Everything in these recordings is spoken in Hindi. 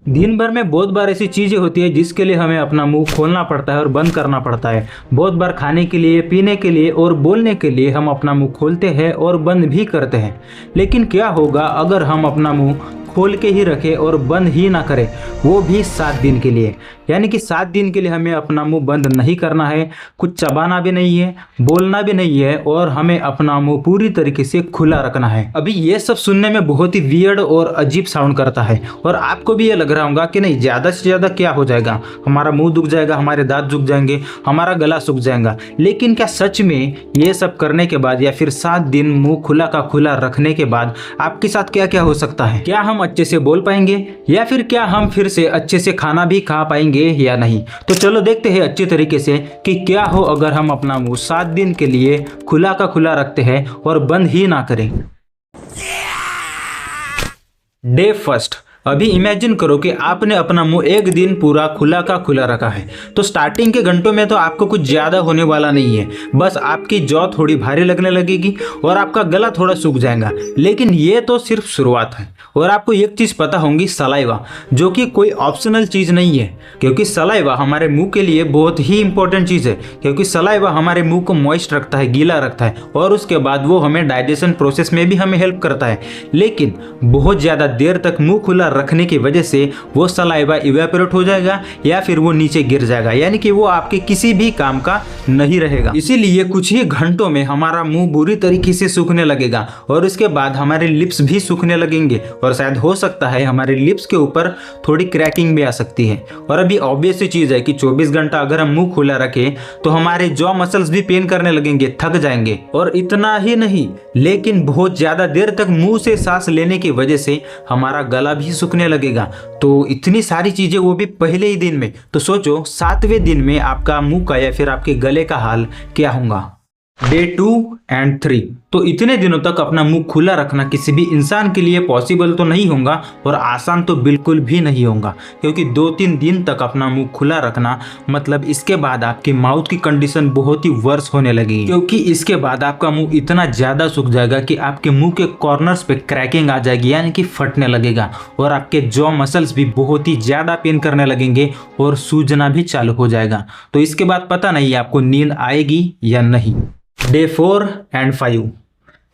दिन भर में बहुत बार ऐसी चीज़ें होती है जिसके लिए हमें अपना मुंह खोलना पड़ता है और बंद करना पड़ता है। बहुत बार खाने के लिए, पीने के लिए और बोलने के लिए हम अपना मुंह खोलते हैं और बंद भी करते हैं। लेकिन क्या होगा अगर हम अपना मुंह खोल के ही रखें और बंद ही ना करें, वो भी 7 दिन के लिए। यानी कि 7 दिन के लिए हमें अपना मुंह बंद नहीं करना है, कुछ चबाना भी नहीं है, बोलना भी नहीं है और हमें अपना मुंह पूरी तरीके से खुला रखना है। अभी ये सब सुनने में बहुत ही वियर्ड और अजीब साउंड करता है और आपको भी ये लग रहा होगा कि नहीं, ज़्यादा से ज़्यादा क्या हो जाएगा, हमारा मुंह दुख जाएगा, हमारे दांत झुक जाएंगे, हमारा गला सूख जाएगा। लेकिन क्या सच में ये सब करने के बाद या फिर 7 दिन मुंह खुला का खुला रखने के बाद आपके साथ क्या क्या हो सकता है? क्या हम अच्छे से बोल पाएंगे या फिर क्या हम फिर से अच्छे से खाना भी खा पाएंगे या नहीं? तो चलो देखते हैं अच्छे तरीके से कि क्या हो अगर हम अपना मुंह 7 दिन के लिए खुला का खुला रखते हैं और बंद ही ना करें। Day first. अभी इमेजिन करो कि आपने अपना मुंह एक दिन पूरा खुला का खुला रखा है। तो स्टार्टिंग के घंटों में तो आपको कुछ ज़्यादा होने वाला नहीं है, बस आपकी जॉ थोड़ी भारी लगने लगेगी और आपका गला थोड़ा सूख जाएगा। लेकिन ये तो सिर्फ शुरुआत है और आपको एक चीज़ पता होगी, सलाइवा, जो कि कोई ऑप्शनल चीज़ नहीं है, क्योंकि सलाइवा हमारे मुंह के लिए बहुत ही इंपॉर्टेंट चीज़ है। क्योंकि सलाइवा हमारे मुंह को मॉइस्ट रखता है, गीला रखता है और उसके बाद वो हमें डाइजेशन प्रोसेस में भी हमें हेल्प करता है। लेकिन बहुत ज़्यादा देर तक मुंह खुला रखने की वजह से वो सलाइवा इवेपोरेट हो जाएगा या फिर वो नीचे गिर जाएगा, यानी कि वो आपके किसी भी काम का नहीं रहेगा। इसीलिए कुछ ही घंटों में हमारा मुंह बुरी तरीके से सूखने लगेगा और उसके बाद हमारे लिप्स भी सूखने लगेंगे और शायद हो सकता है हमारे लिप्स के ऊपर थोड़ी क्रैकिंग भी आ सकती है। और अभी ऑब्वियस सी चीज़ है कि 24 घंटा अगर हम मुंह खुला रखें तो हमारे जॉ मसल्स भी पेन करने लगेंगे, थक जाएंगे। और इतना ही नहीं, लेकिन बहुत ज़्यादा देर तक मुंह से सांस लेने की वजह से हमारा गला भी सूखने लगेगा। तो इतनी सारी चीजें, वो भी पहले ही दिन में। तो सोचो 7वें दिन में आपका मुंह का या फिर आपके गले का हाल क्या होगा। Day 2 and 3। तो इतने दिनों तक अपना मुंह खुला रखना किसी भी इंसान के लिए पॉसिबल तो नहीं होगा और आसान तो बिल्कुल भी नहीं होगा, क्योंकि 2-3 दिन तक अपना मुंह खुला रखना मतलब इसके बाद आपकी माउथ की कंडीशन बहुत ही वर्स होने लगेगी। क्योंकि इसके बाद आपका मुंह इतना ज़्यादा सूख जाएगा कि आपके मुंह के कॉर्नर्स पे क्रैकिंग आ जाएगी, यानी कि फटने लगेगा और आपके जॉ मसल्स भी बहुत ही ज़्यादा पेन करने लगेंगे और सूजना भी चालू हो जाएगा। तो इसके बाद पता नहीं आपको नींद आएगी या नहीं। Day 4 and 5।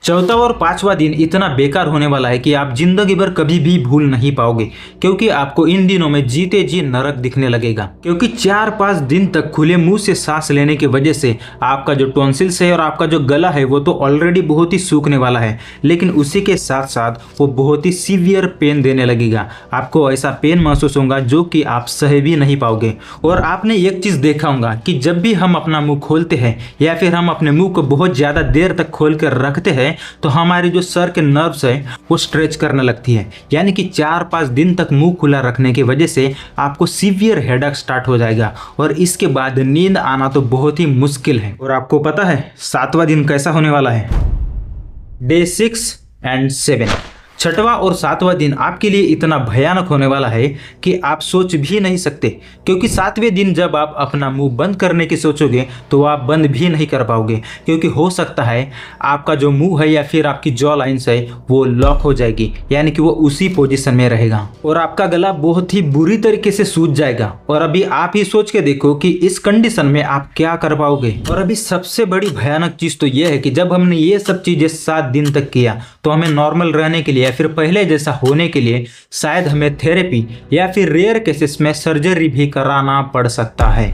चौथा और 5वां दिन इतना बेकार होने वाला है कि आप जिंदगी भर कभी भी भूल नहीं पाओगे, क्योंकि आपको इन दिनों में जीते जी नरक दिखने लगेगा। क्योंकि 4-5 दिन तक खुले मुंह से सांस लेने की वजह से आपका जो टॉन्सिल्स है और आपका जो गला है वो तो ऑलरेडी बहुत ही सूखने वाला है, लेकिन उसी के साथ साथ वो बहुत ही सीवियर पेन देने लगेगा। आपको ऐसा पेन महसूस होगा जो कि आप सह भी नहीं पाओगे। और आपने एक चीज़ देखा होगा कि जब भी हम अपना मुंह खोलते हैं या फिर हम अपने मुंह को बहुत ज़्यादा देर तक खोल कर रखते हैं तो हमारी जो सर के नर्व्स है वो स्ट्रेच करने लगती है, यानी कि 4-5 दिन तक मुंह खुला रखने की वजह से आपको सीवियर हेडेक स्टार्ट हो जाएगा और इसके बाद नींद आना तो बहुत ही मुश्किल है। और आपको पता है 7वां दिन कैसा होने वाला है। Day 6 and 7। 6वां और 7वां दिन आपके लिए इतना भयानक होने वाला है कि आप सोच भी नहीं सकते, क्योंकि 7वें दिन जब आप अपना मुंह बंद करने की सोचोगे तो आप बंद भी नहीं कर पाओगे, क्योंकि हो सकता है आपका जो मुंह है या फिर आपकी जॉ लाइन्स है वो लॉक हो जाएगी, यानी कि वो उसी पोजीशन में रहेगा और आपका गला बहुत ही बुरी तरीके से सूज जाएगा। और अभी आप ही सोच के देखो कि इस कंडीशन में आप क्या कर पाओगे। और अभी सबसे बड़ी भयानक चीज़ तो यह है कि जब हमने ये सब चीज़ें 7 दिन तक किया तो हमें नॉर्मल रहने के लिए फिर पहले जैसा होने के लिए शायद हमें थेरेपी या फिर रेयर केसेस में सर्जरी भी कराना पड़ सकता है।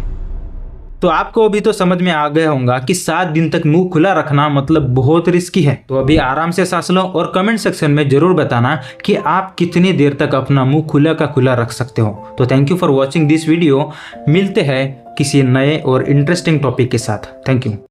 तो आपको अभी तो समझ में आ गया होगा कि 7 दिन तक मुंह खुला रखना मतलब बहुत रिस्की है। तो अभी आराम से सांस लो और कमेंट सेक्शन में जरूर बताना कि आप कितनी देर तक अपना मुंह खुला का खुला रख सकते हो। तो thank you for watching this video. मिलते हैं किसी नए और इंटरेस्टिंग टॉपिक के साथ। Thank you.